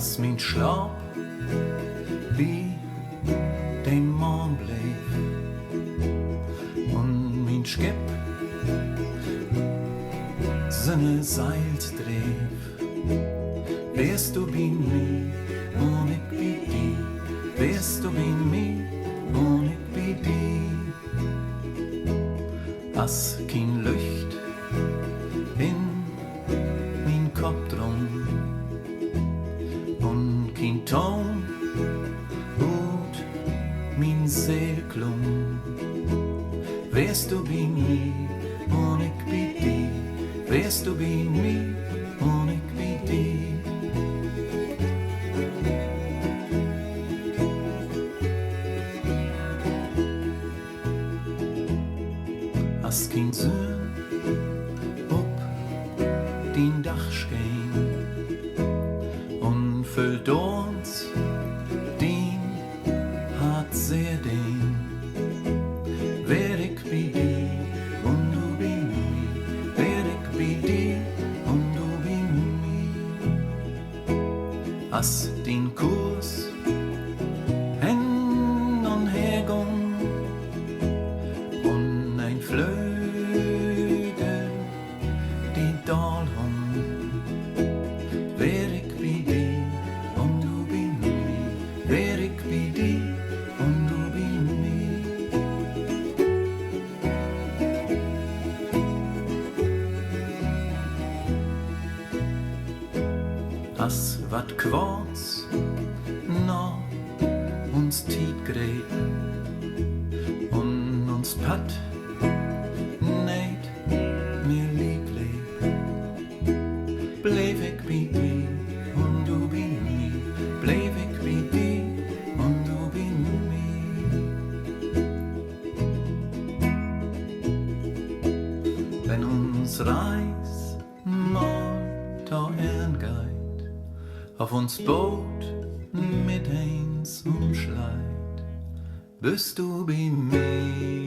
Als mein Schlaf wie dem Mond bleef und mein Schip seine Seils dreef, wärst du bei mir und ich bei dir, wärst du bei mir und ich bei dir. Als kein Licht in mein Kopf drum und kein Ton ut min Seel klung, wärst du bei mir und ich bei dir, wärst du bei mir und ich bei dir. Als kein Sonn ob dein Dach schein und füllt uns dein Hart sehr den, wär ich bei dir und du bei mir, wär ich bei dir und du bei mir. Als dein Kurs hin und her ging und ein Flügel die Dal hung, wär ich bei dir und du bei mir, wär ich bei dir und du bei mir. As wat Quarz noch uns Tiet gräb und uns Patt nicht mehr lieb lebt, bleib ich bei dir und du bei mir, bleib ich bei dir und du bei mir. Wenn uns Reis mal dahin geht, auf uns Boot mit eins umschleit, bist du bei mir.